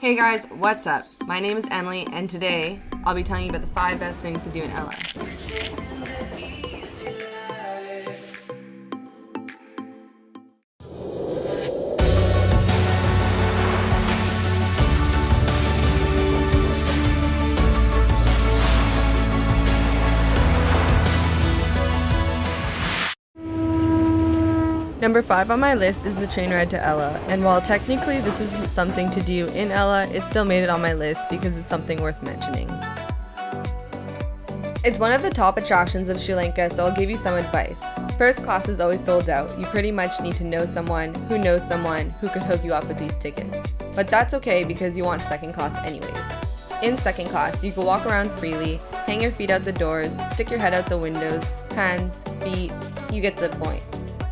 Hey guys, what's up? My name is Emily, and today I'll be telling you about the 5 best things to do in Ella. Number 5 on my list is the train ride to Ella, and while technically this isn't something to do in Ella, it still made it on my list because it's something worth mentioning. It's one of the top attractions of Sri Lanka, so I'll give you some advice. First class is always sold out. You pretty much need to know someone who knows someone who could hook you up with these tickets. But that's okay because you want second class anyways. In second class, you can walk around freely, hang your feet out the doors, stick your head out the windows, hands, feet, you get the point.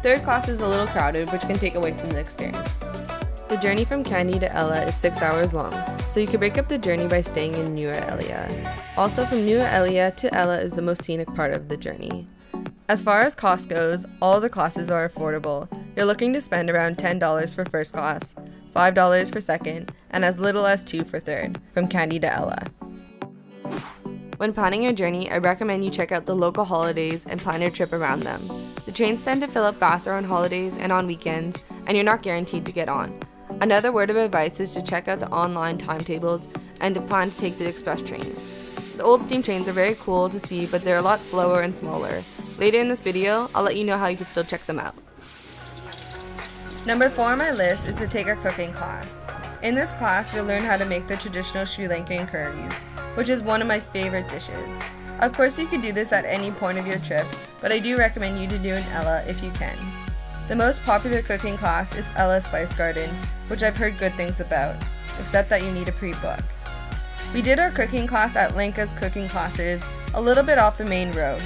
Third class is a little crowded, which can take away from the experience. The journey from Kandy to Ella is 6 hours long, so you can break up the journey by staying in Nueva Elia. Also, from Nueva Elia to Ella is the most scenic part of the journey. As far as cost goes, all the classes are affordable. You're looking to spend around $10 for first class, $5 for second, and as little as $2 for third, from Kandy to Ella. When planning your journey, I recommend you check out the local holidays and plan your trip around them. The trains tend to fill up faster on holidays and on weekends, and you're not guaranteed to get on. Another word of advice is to check out the online timetables and to plan to take the express train. The old steam trains are very cool to see, but they're a lot slower and smaller. Later in this video, I'll let you know how you can still check them out. Number 4 on my list is to take a cooking class. In this class, you'll learn how to make the traditional Sri Lankan curries, which is one of my favorite dishes. Of course, you could do this at any point of your trip, but I do recommend you to do in Ella if you can. The most popular cooking class is Ella Spice Garden, which I've heard good things about, except that you need a pre-book. We did our cooking class at Lanka's cooking classes, a little bit off the main road.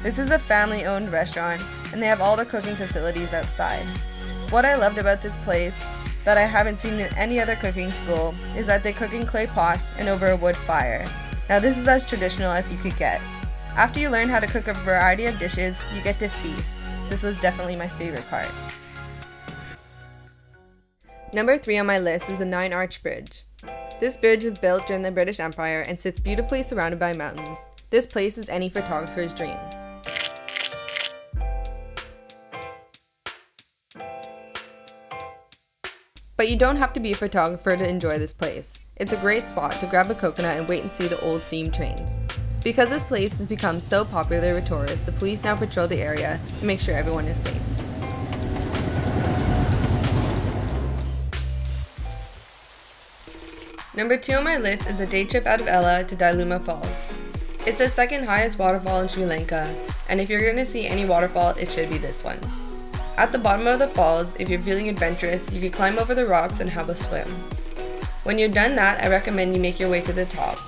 This is a family-owned restaurant, and they have all the cooking facilities outside. What I loved about this place that I haven't seen in any other cooking school is that they cook in clay pots and over a wood fire. Now this is as traditional as you could get. After you learn how to cook a variety of dishes, you get to feast. This was definitely my favorite part. Number 3 on my list is the 9-Arch Bridge. This bridge was built during the British Empire and sits beautifully surrounded by mountains. This place is any photographer's dream. But you don't have to be a photographer to enjoy this place. It's a great spot to grab a coconut and wait and see the old steam trains. Because this place has become so popular with tourists, the police now patrol the area to make sure everyone is safe. Number 2 on my list is a day trip out of Ella to Diluma Falls. It's the second highest waterfall in Sri Lanka, and if you're going to see any waterfall, it should be this one. At the bottom of the falls, if you're feeling adventurous, you can climb over the rocks and have a swim. When you're done that, I recommend you make your way to the top.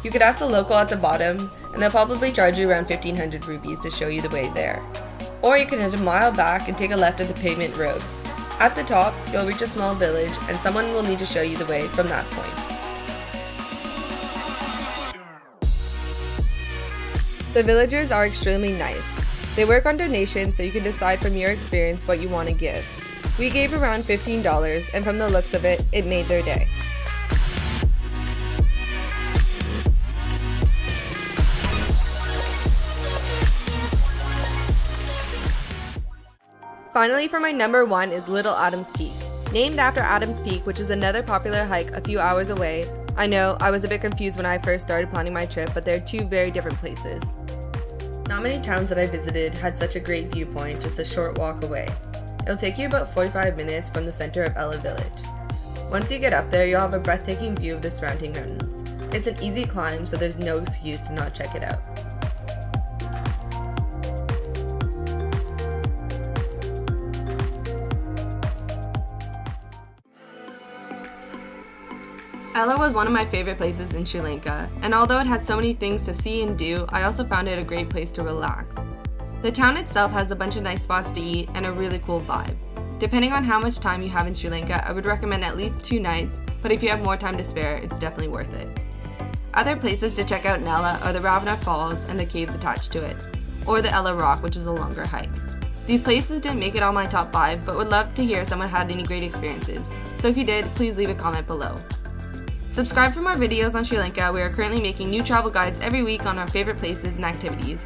You could ask the local at the bottom, and they'll probably charge you around 1,500 rupees to show you the way there. Or you can head a mile back and take a left at the pavement road. At the top, you'll reach a small village, and someone will need to show you the way from that point. The villagers are extremely nice. They work on donations, so you can decide from your experience what you want to give. We gave around $15, and from the looks of it, it made their day. Finally, for my number 1 is Little Adams Peak. Named after Adams Peak, which is another popular hike a few hours away. I know, I was a bit confused when I first started planning my trip, but they're 2 very different places. Not many towns that I visited had such a great viewpoint just a short walk away. It'll take you about 45 minutes from the center of Ella village. Once you get up there, you'll have a breathtaking view of the surrounding mountains. It's an easy climb, so there's no excuse to not check it out. Ella was one of my favorite places in Sri Lanka, and although it had so many things to see and do, I also found it a great place to relax. The town itself has a bunch of nice spots to eat and a really cool vibe. Depending on how much time you have in Sri Lanka, I would recommend at least 2 nights, but if you have more time to spare, it's definitely worth it. Other places to check out in Ella are the Ravana Falls and the caves attached to it, or the Ella Rock, which is a longer hike. These places didn't make it on my top 5, but would love to hear if someone had any great experiences. So if you did, please leave a comment below. Subscribe for more videos on Sri Lanka. We are currently making new travel guides every week on our favorite places and activities.